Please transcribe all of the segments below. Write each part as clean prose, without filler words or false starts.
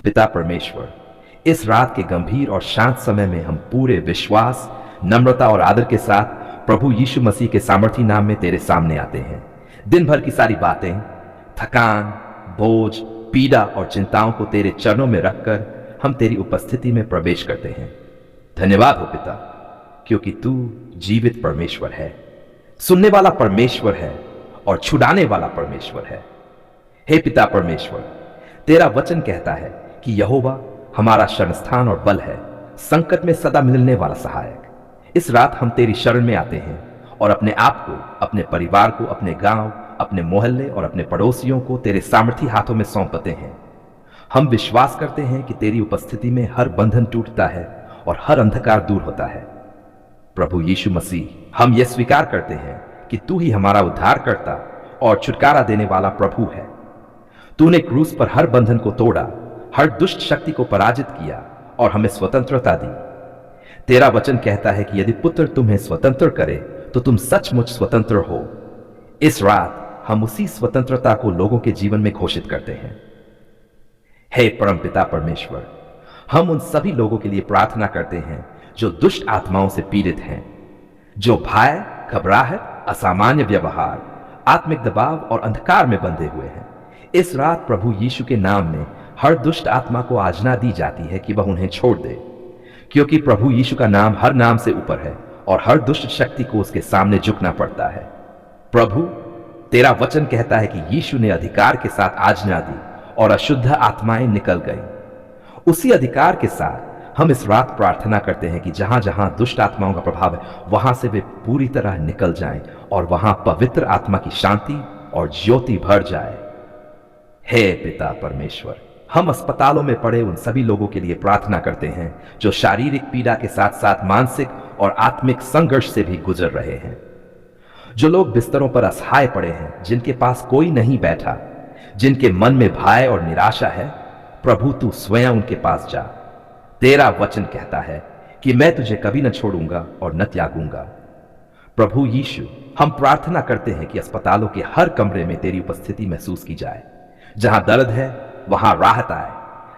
पिता परमेश्वर, इस रात के गंभीर और शांत समय में हम पूरे विश्वास, नम्रता और आदर के साथ प्रभु यीशु मसीह के सामर्थी नाम में तेरे सामने आते हैं। दिन भर की सारी बातें, थकान, बोझ, पीड़ा और चिंताओं को तेरे चरणों में रखकर हम तेरी उपस्थिति में प्रवेश करते हैं। धन्यवाद हो पिता, क्योंकि तू जीवित परमेश्वर है, सुनने वाला परमेश्वर है और छुड़ाने वाला परमेश्वर है। हे पिता परमेश्वर, तेरा वचन कहता है कि यहोवा हमारा शरणस्थान और बल है, संकट में सदा मिलने वाला सहायक। इस रात हम तेरी शरण में आते हैं और अपने आप को, अपने परिवार को, अपने गांव, अपने मोहल्ले और अपने पड़ोसियों को तेरे सामर्थी हाथों में सौंपते हैं। हम विश्वास करते हैं कि तेरी उपस्थिति में हर बंधन टूटता है और हर अंधकार दूर होता है। प्रभु यीशु मसीह, हम यह स्वीकार करते हैं कि तू ही हमारा उद्धारकर्ता और छुटकारा देने वाला प्रभु है। तूने क्रूस पर हर बंधन को तोड़ा, हर दुष्ट शक्ति को पराजित किया और हमें स्वतंत्रता दी। तेरा वचन कहता है कि यदि पुत्र तुम्हें स्वतंत्र करे तो तुम सचमुच स्वतंत्र हो। इस रात हम उसी स्वतंत्रता को लोगों के जीवन में घोषित करते हैं। हे परमपिता परमेश्वर, हम उन सभी लोगों के लिए प्रार्थना करते हैं जो दुष्ट आत्माओं से पीड़ित हैं, जो भय, घबराहट, असामान्य व्यवहार, आत्मिक दबाव और अंधकार में बंधे हुए हैं। इस रात प्रभु यीशु के नाम में हर दुष्ट आत्मा को आज्ञा दी जाती है कि वह उन्हें छोड़ दे, क्योंकि प्रभु यीशु का नाम हर नाम से ऊपर है और हर दुष्ट शक्ति को उसके सामने झुकना पड़ता है। प्रभु, तेरा वचन कहता है कि यीशु ने अधिकार के साथ आज्ञा दी और अशुद्ध आत्माएं निकल गई। उसी अधिकार के साथ हम इस रात प्रार्थना करते हैं कि जहां जहां दुष्ट आत्माओं का प्रभाव है, वहां से वे पूरी तरह निकल जाएं और वहां पवित्र आत्मा की शांति और ज्योति भर जाए। हे पिता परमेश्वर, हम अस्पतालों में पड़े उन सभी लोगों के लिए प्रार्थना करते हैं जो शारीरिक पीड़ा के साथ साथ मानसिक और आत्मिक संघर्ष से भी गुजर रहे हैं। जो लोग बिस्तरों पर असहाय पड़े हैं, जिनके पास कोई नहीं बैठा, जिनके मन में भय और निराशा है, प्रभु तू स्वयं उनके पास जा। तेरा वचन कहता है कि मैं तुझे कभी न छोड़ूंगा और न त्यागूंगा। प्रभु यीशु, हम प्रार्थना करते हैं कि अस्पतालों के हर कमरे में तेरी उपस्थिति महसूस की जाए। जहां दर्द है वहां राहत आए,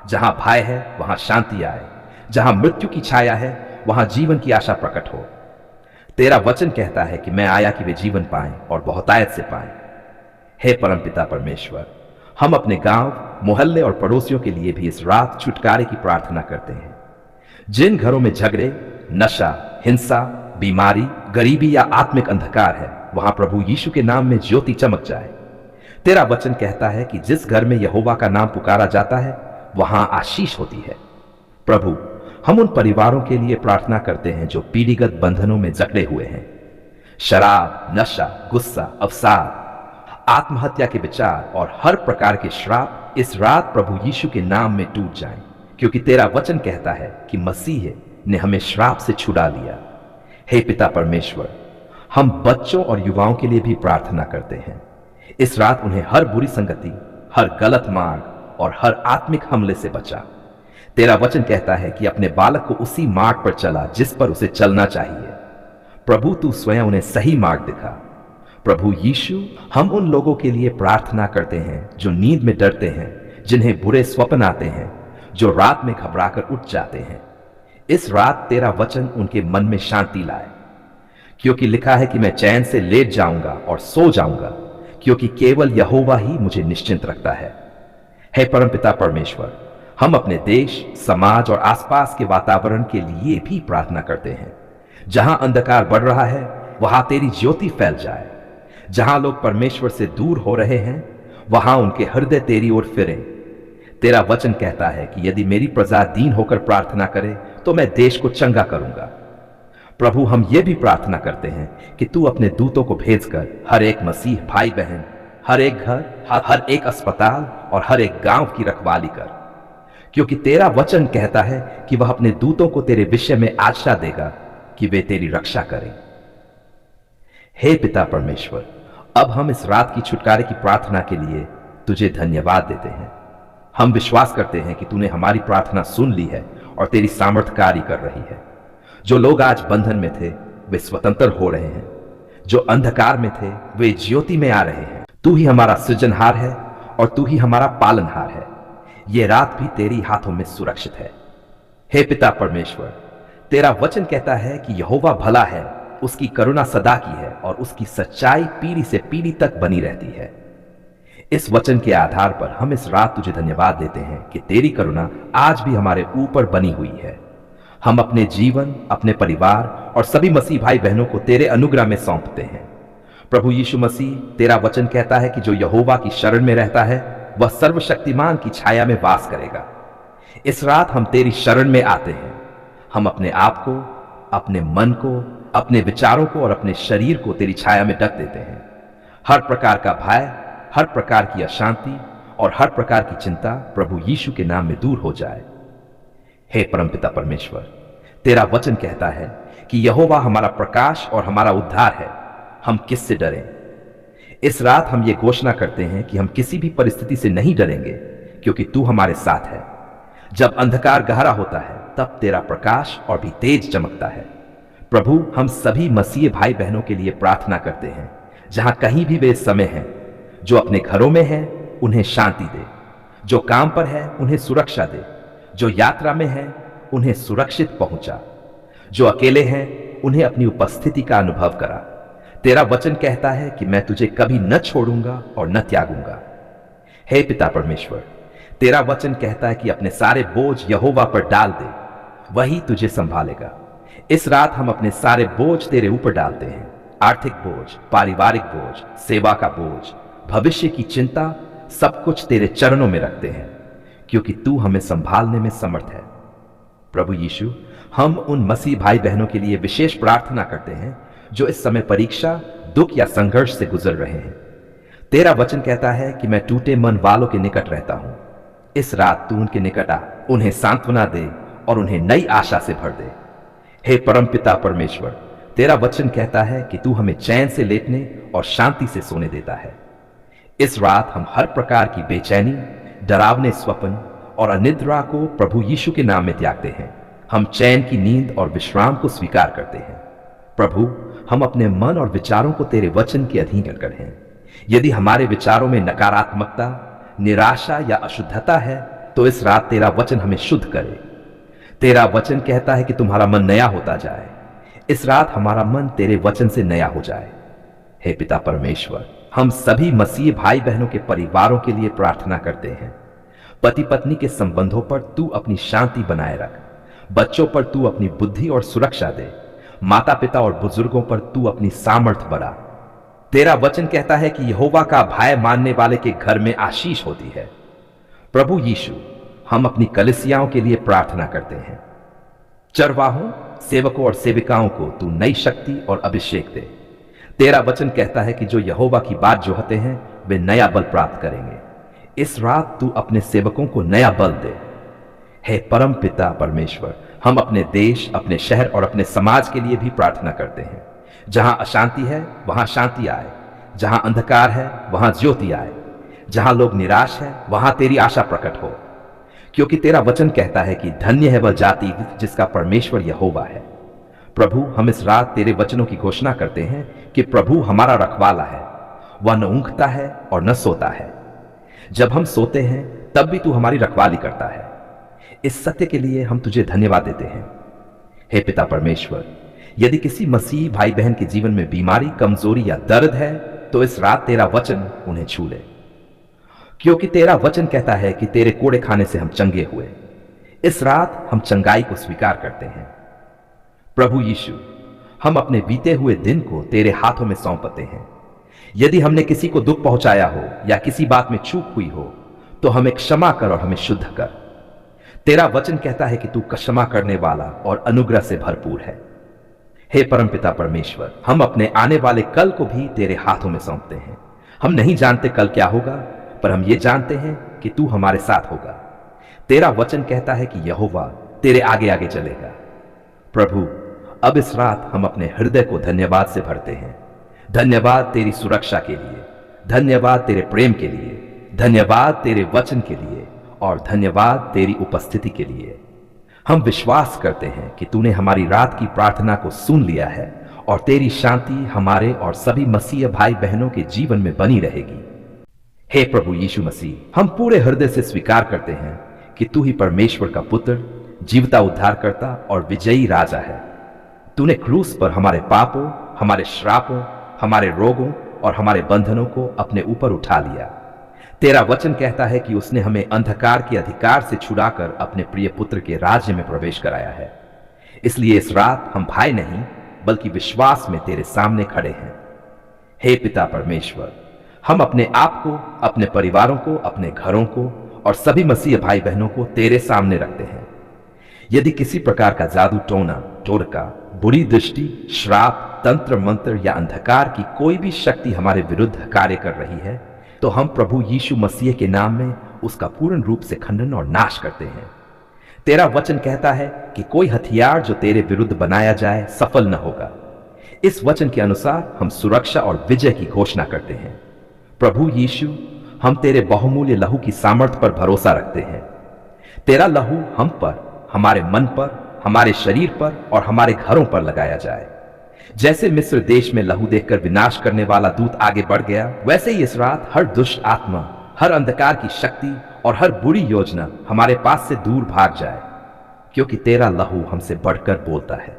जहां भय है वहां शांति आए, जहां मृत्यु की छाया है वहां जीवन की आशा प्रकट हो। तेरा वचन कहता है कि मैं आया कि वे जीवन पाएं और बहुतायत से पाएं। हे परमपिता परमेश्वर, हम अपने गांव, मोहल्ले और पड़ोसियों के लिए भी इस रात छुटकारे की प्रार्थना करते हैं। जिन घरों में झगड़े, नशा, हिंसा, बीमारी, गरीबी या आत्मिक अंधकार है, वहां प्रभु यीशु के नाम में ज्योति चमक जाए। तेरा वचन कहता है कि जिस घर में यहोवा का नाम पुकारा जाता है वहां आशीष होती है। प्रभु, हम उन परिवारों के लिए प्रार्थना करते हैं जो पीढ़ीगत बंधनों में जकड़े हुए हैं। शराब, नशा, गुस्सा, अवसाद, आत्महत्या के विचार और हर प्रकार के श्राप इस रात प्रभु यीशु के नाम में टूट जाएं, क्योंकि तेरा वचन कहता है कि मसीह ने हमें श्राप से छुड़ा लिया। हे पिता परमेश्वर, हम बच्चों और युवाओं के लिए भी प्रार्थना करते हैं। इस रात उन्हें हर बुरी संगति, हर गलत मार्ग और हर आत्मिक हमले से बचा। तेरा वचन कहता है कि अपने बालक को उसी मार्ग पर चला जिस पर उसे चलना चाहिए। प्रभु तू स्वयं उन्हें सही मार्ग दिखा। प्रभु यीशु, हम उन लोगों के लिए प्रार्थना करते हैं जो नींद में डरते हैं, जिन्हें बुरे स्वप्न आते हैं, जो रात में घबराकर उठ जाते हैं। इस रात तेरा वचन उनके मन में शांति लाए, क्योंकि लिखा है कि मैं चैन से लेट जाऊंगा और सो जाऊंगा, क्योंकि केवल यहोवा ही मुझे निश्चिंत रखता है। हे परमपिता परमेश्वर, हम अपने देश, समाज और आसपास के वातावरण के लिए भी प्रार्थना करते हैं। जहां अंधकार बढ़ रहा है वहां तेरी ज्योति फैल जाए। जहां लोग परमेश्वर से दूर हो रहे हैं वहां उनके हृदय तेरी ओर फिरें। तेरा वचन कहता है कि यदि मेरी प्रजा दीन होकर प्रार्थना करे तो मैं देश को चंगा करूंगा। प्रभु, हम ये भी प्रार्थना करते हैं कि तू अपने दूतों को भेजकर हर एक मसीह भाई बहन, हर एक घर, हर एक अस्पताल और हर एक गांव की रखवाली कर, क्योंकि तेरा वचन कहता है कि वह अपने दूतों को तेरे विषय में आज्ञा देगा कि वे तेरी रक्षा करें। हे पिता परमेश्वर, अब हम इस रात की छुटकारे की प्रार्थना के लिए तुझे धन्यवाद देते हैं। हम विश्वास करते हैं कि तूने हमारी प्रार्थना सुन ली है और तेरी सामर्थ कार्य कर रही है। जो लोग आज बंधन में थे वे स्वतंत्र हो रहे हैं, जो अंधकार में थे वे ज्योति में आ रहे हैं। तू ही हमारा सृजनहार है और तू ही हमारा पालनहार है। ये रात भी तेरी हाथों में सुरक्षित है। हे पिता परमेश्वर, तेरा वचन कहता है कि यहोवा भला है, उसकी करुणा सदा की है और उसकी सच्चाई पीढ़ी से पीढ़ी तक बनी रहती है। इस वचन के आधार पर हम इस रात तुझे धन्यवाद देते हैं कि तेरी करुणा आज भी हमारे ऊपर बनी हुई है। हम अपने जीवन, अपने परिवार और सभी मसीह भाई बहनों को तेरे अनुग्रह में सौंपते हैं। प्रभु यीशु मसीह, तेरा वचन कहता है कि जो यहोवा की शरण में रहता है वह सर्वशक्तिमान की छाया में वास करेगा। इस रात हम तेरी शरण में आते हैं। हम अपने आप को, अपने मन को, अपने विचारों को और अपने शरीर को तेरी छाया में ढक देते हैं। हर प्रकार का भय, हर प्रकार की अशांति और हर प्रकार की चिंता प्रभु यीशु के नाम में दूर हो जाए। हे परमपिता परमेश्वर, तेरा वचन कहता है कि यहोवा हमारा प्रकाश और हमारा उद्धार है, हम किससे डरें। इस रात हम ये घोषणा करते हैं कि हम किसी भी परिस्थिति से नहीं डरेंगे, क्योंकि तू हमारे साथ है। जब अंधकार गहरा होता है तब तेरा प्रकाश और भी तेज चमकता है। प्रभु, हम सभी मसीह भाई बहनों के लिए प्रार्थना करते हैं, जहां कहीं भी वे इस समय हैं। जो अपने घरों में हैं उन्हें शांति दे, जो काम पर है उन्हें सुरक्षा दे, जो यात्रा में है उन्हें सुरक्षित पहुंचा, जो अकेले हैं उन्हें अपनी उपस्थिति का अनुभव करा। तेरा वचन कहता है कि मैं तुझे कभी न छोड़ूंगा और न त्यागूंगा। हे पिता परमेश्वर, तेरा वचन कहता है कि अपने सारे बोझ यहोवा पर डाल दे, वही तुझे संभालेगा। इस रात हम अपने सारे बोझ तेरे ऊपर डालते हैं। आर्थिक बोझ, पारिवारिक बोझ, सेवा का बोझ, भविष्य की चिंता, सब कुछ तेरे चरणों में रखते हैं, क्योंकि तू हमें संभालने में समर्थ है। प्रभु यीशु, हम उन मसीह भाई बहनों के लिए विशेष प्रार्थना करते हैं जो इस समय परीक्षा, दुख या संघर्ष से गुजर रहे हैं। तेरा वचन कहता है कि मैं टूटे मन वालों के निकट रहता हूं। इस रात तू उनके निकट आ, उन्हें सांत्वना दे और उन्हें नई आशा से भर दे। हे परमपिता परमेश्वर, तेरा वचन कहता है कि तू हमें चैन से लेटने और शांति से सोने देता है। इस रात हम हर प्रकार की बेचैनी, डरावने स्वप्न और अनिद्रा को प्रभु यीशु के नाम में त्यागते हैं। हम चैन की नींद और विश्राम को स्वीकार करते हैं। प्रभु, हम अपने मन और विचारों को तेरे वचन के अधीन कर हैं। यदि हमारे विचारों में नकारात्मकता, निराशा या अशुद्धता है तो इस रात तेरा वचन हमें शुद्ध करे। तेरा वचन कहता है कि तुम्हारा मन नया होता जाए। इस रात हमारा मन तेरे वचन से नया हो जाए। हे पिता परमेश्वर, हम सभी मसीह भाई बहनों के परिवारों के लिए प्रार्थना करते हैं। पति पत्नी के संबंधों पर तू अपनी शांति बनाए रख। बच्चों पर तू अपनी बुद्धि और सुरक्षा दे। माता पिता और बुजुर्गों पर तू अपनी सामर्थ बढ़ा। तेरा वचन कहता है कि यहोवा का भय मानने वाले के घर में आशीष होती है। प्रभु यीशु, हम अपनी कलीसियाओं के लिए प्रार्थना करते हैं। चरवाहों, सेवकों और सेविकाओं को तू नई शक्ति और अभिषेक दे। तेरा वचन कहता है कि जो यहोवा की बात जोहते हैं वे नया बल प्राप्त करेंगे। इस रात तू अपने सेवकों को नया बल दे। हे परम पिता परमेश्वर, हम अपने देश, अपने शहर और अपने समाज के लिए भी प्रार्थना करते हैं। जहां अशांति है वहां शांति आए, जहां अंधकार है वहां ज्योति आए, जहां लोग निराश है वहां तेरी आशा प्रकट हो। क्योंकि तेरा वचन कहता है कि धन्य है वह जाति जिसका परमेश्वर यहोवा है। प्रभु, हम इस रात तेरे वचनों की घोषणा करते हैं कि प्रभु हमारा रखवाला है। वह न ऊँघता है और न सोता है। जब हम सोते हैं तब भी तू हमारी रखवाली करता है। इस सत्य के लिए हम तुझे धन्यवाद देते हैं। हे पिता परमेश्वर, यदि किसी मसीह भाई बहन के जीवन में बीमारी, कमजोरी या दर्द है तो इस रात तेरा वचन उन्हें छू ले। क्योंकि तेरा वचन कहता है कि तेरे कोड़े खाने से हम चंगे हुए। इस रात हम चंगाई को स्वीकार करते हैं। प्रभु यीशु, हम अपने बीते हुए दिन को तेरे हाथों में सौंपते हैं। यदि हमने किसी को दुख पहुंचाया हो या किसी बात में चूक हुई हो तो हमें क्षमा कर और हमें शुद्ध कर। तेरा वचन कहता है कि तू क्षमा करने वाला और अनुग्रह से भरपूर है। हे परमपिता परमेश्वर, हम अपने आने वाले कल को भी तेरे हाथों में सौंपते हैं। हम नहीं जानते कल क्या होगा, पर हम ये जानते हैं कि तू हमारे साथ होगा। तेरा वचन कहता है कि यहोवा तेरे आगे आगे चलेगा। प्रभु, अब इस रात हम अपने हृदय को धन्यवाद से भरते हैं। धन्यवाद तेरी सुरक्षा के लिए, धन्यवाद तेरे प्रेम के लिए, धन्यवाद तेरे वचन के लिए और धन्यवाद तेरी उपस्थिति के लिए। हम विश्वास करते हैं कि तूने हमारी रात की प्रार्थना को सुन लिया है और तेरी शांति हमारे और सभी मसीह भाई बहनों के जीवन में बनी रहेगी। हे प्रभु यीशु मसीह, हम पूरे हृदय से स्वीकार करते हैं कि तू ही परमेश्वर का पुत्र, जीवता उद्धारकर्ता और विजयी राजा है। तूने क्रूस पर हमारे पापों, हमारे श्रापों, हमारे रोगों और हमारे बंधनों को अपने ऊपर उठा लिया। तेरा वचन कहता है कि उसने हमें अंधकार के अधिकार से छुड़ाकर अपने प्रिय पुत्र के राज्य में प्रवेश कराया है। इसलिए इस रात हम भय नहीं बल्कि विश्वास में तेरे सामने खड़े हैं। हे पिता परमेश्वर, हम अपने आप को, अपने परिवारों को, अपने घरों को और सभी मसीह भाई बहनों को तेरे सामने रखते हैं। यदि किसी प्रकार का जादू टोना, टोटका, बुरी दृष्टि, श्राप, तंत्र मंत्र या अंधकार की कोई भी शक्ति हमारे विरुद्ध कार्य कर रही है, तो हम प्रभु यीशु मसीह के नाम में उसका पूर्ण रूप से खंडन और नाश करते हैं। तेरा वचन कहता है कि कोई हथियार जो तेरे विरुद्ध बनाया जाए सफल न होगा। इस वचन के अनुसार हम सुरक्षा और विजय की घोषणा करते हैं। प्रभु यीशु, हम तेरे बहुमूल्य लहू की सामर्थ्य पर भरोसा रखते हैं। तेरा लहू हम पर, हमारे मन पर, हमारे शरीर पर और हमारे घरों पर लगाया जाए। जैसे मिस्र देश में लहू देखकर विनाश करने वाला दूत आगे बढ़ गया, वैसे ही इस रात हर दुष्ट आत्मा, हर अंधकार की शक्ति और हर बुरी योजना हमारे पास से दूर भाग जाए, क्योंकि तेरा लहू हमसे बढ़कर बोलता है।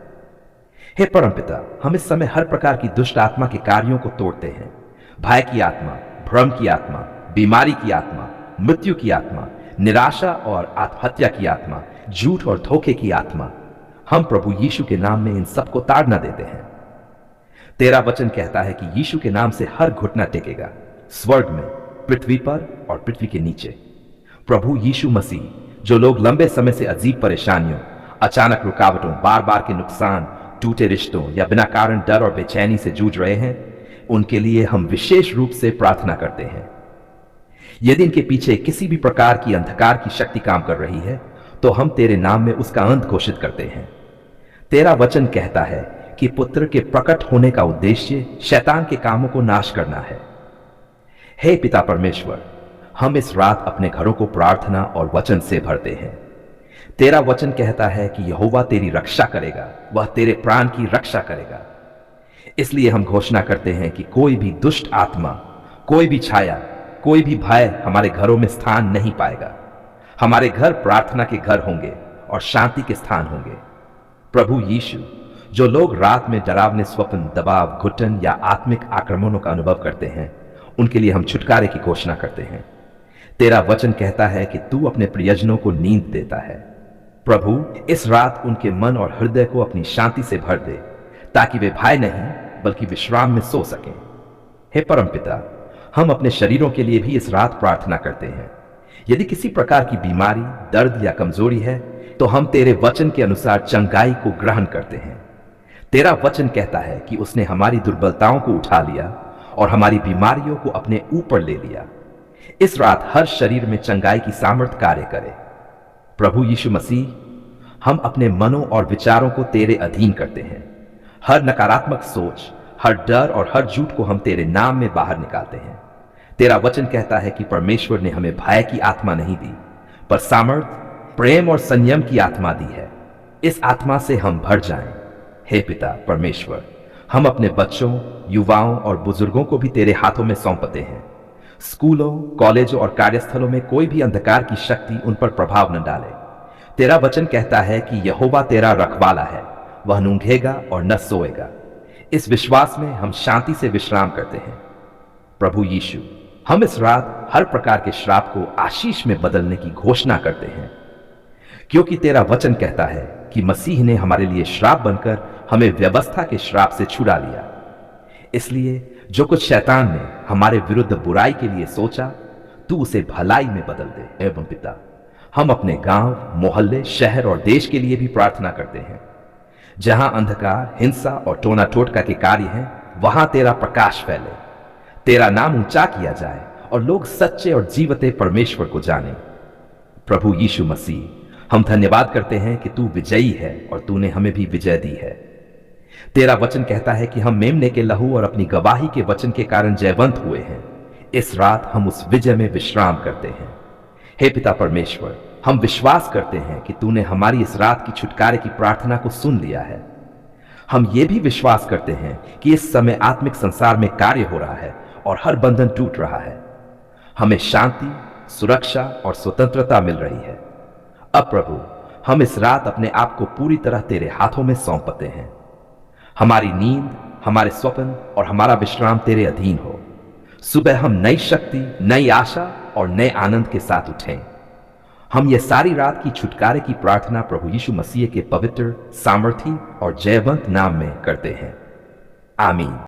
हे परमपिता, हम इस समय हर प्रकार की दुष्ट आत्मा के कार्यों को तोड़ते हैं। भय की आत्मा, भ्रम की आत्मा, बीमारी की आत्मा, मृत्यु की आत्मा, निराशा और आत्महत्या की आत्मा, झूठ और धोखे की आत्मा, हम प्रभु यीशु के नाम में इन सबको ताड़ना देते हैं। तेरा वचन कहता है कि यीशु के नाम से हर घुटना टेकेगा, स्वर्ग में, पृथ्वी पर और पृथ्वी के नीचे। प्रभु यीशु मसीह, जो लोग लंबे समय से अजीब परेशानियों, अचानक रुकावटों, बार बार के नुकसान, टूटे रिश्तों या बिना कारण डर और बेचैनी से जूझ रहे हैं, उनके लिए हम विशेष रूप से प्रार्थना करते हैं। यदि इनके पीछे किसी भी प्रकार की अंधकार की शक्ति काम कर रही है, तो हम तेरे नाम में उसका अंत घोषित करते हैं। तेरा वचन कहता है कि पुत्र के प्रकट होने का उद्देश्य शैतान के कामों को नाश करना है। हे पिता परमेश्वर, हम इस रात अपने घरों को प्रार्थना और वचन से भरते हैं। तेरा वचन कहता है कि यहोवा तेरी रक्षा करेगा, वह तेरे प्राण की रक्षा करेगा। इसलिए हम घोषणा करते हैं कि कोई भी दुष्ट आत्मा, कोई भी छाया, कोई भी भय हमारे घरों में स्थान नहीं पाएगा। हमारे घर प्रार्थना के घर होंगे और शांति के स्थान होंगे। प्रभु यीशु, जो लोग रात में डरावने स्वप्न, दबाव, घुटन या आत्मिक आक्रमणों का अनुभव करते हैं, उनके लिए हम छुटकारे की घोषणा करते हैं। तेरा वचन कहता है कि तू अपने प्रियजनों को नींद देता है। प्रभु, इस रात उनके मन और हृदय को अपनी शांति से भर दे, ताकि वे भय नहीं बल्कि विश्राम में सो सकें। हे परमपिता, हम अपने शरीरों के लिए भी इस रात प्रार्थना करते हैं। यदि किसी प्रकार की बीमारी, दर्द या कमजोरी है, तो हम तेरे वचन के अनुसार चंगाई को ग्रहण करते हैं। तेरा वचन कहता है कि उसने हमारी दुर्बलताओं को उठा लिया और हमारी बीमारियों को अपने ऊपर ले लिया। इस रात हर शरीर में चंगाई की सामर्थ्य कार्य करे। प्रभु यीशु मसीह, हम अपने मनों और विचारों को तेरे अधीन करते हैं। हर नकारात्मक सोच, हर डर और हर झूठ को हम तेरे नाम में बाहर निकालते हैं। तेरा वचन कहता है कि परमेश्वर ने हमें भय की आत्मा नहीं दी, पर सामर्थ्य, प्रेम और संयम की आत्मा दी है। इस आत्मा से हम भर जाएं। हे पिता परमेश्वर, हम अपने बच्चों, युवाओं और बुजुर्गों को भी तेरे हाथों में सौंपते हैं। स्कूलों, कॉलेजों और कार्यस्थलों में कोई भी अंधकार की शक्ति उन पर प्रभाव न डाले। तेरा वचन कहता है कि यहोवा तेरा रखवाला है, वह न ऊँघेगा और न सोएगा। इस विश्वास में हम शांति से विश्राम करते हैं। प्रभु यीशु, हम इस रात हर प्रकार के श्राप को आशीष में बदलने की घोषणा करते हैं, क्योंकि तेरा वचन कहता है कि मसीह ने हमारे लिए श्राप बनकर हमें व्यवस्था के श्राप से छुड़ा लिया। इसलिए जो कुछ शैतान ने हमारे विरुद्ध बुराई के लिए सोचा, तू उसे भलाई में बदल दे। एवं पिता, हम अपने गांव, मोहल्ले, शहर और देश के लिए भी प्रार्थना करते हैं। जहां अंधकार, हिंसा और टोना टोटका के कार्य हैं, वहां तेरा प्रकाश फैले, तेरा नाम ऊंचा किया जाए और लोग सच्चे और जीवते परमेश्वर को जाने। प्रभु यीशु मसीह, हम धन्यवाद करते हैं कि तू विजयी है और तूने हमें भी विजय दी है। तेरा वचन कहता है कि हम मेमने के लहू और अपनी गवाही के वचन के कारण जयवंत हुए हैं। इस रात हम उस विजय में विश्राम करते हैं। हे पिता परमेश्वर, हम विश्वास करते हैं कि तूने हमारी इस रात की छुटकारे की प्रार्थना को सुन लिया है। हम ये भी विश्वास करते हैं कि इस समय आत्मिक संसार में कार्य हो रहा है और हर बंधन टूट रहा है। हमें शांति, सुरक्षा और स्वतंत्रता मिल रही है। अब प्रभु, हम इस रात अपने आप को पूरी तरह तेरे हाथों में सौंपते हैं। हमारी नींद, हमारे स्वप्न और हमारा विश्राम तेरे अधीन हो। सुबह हम नई शक्ति, नई आशा और नए आनंद के साथ उठें। हम ये सारी रात की छुटकारे की प्रार्थना प्रभु यीशु मसीह के पवित्र, सामर्थी और जयवंत नाम में करते हैं। आमीन।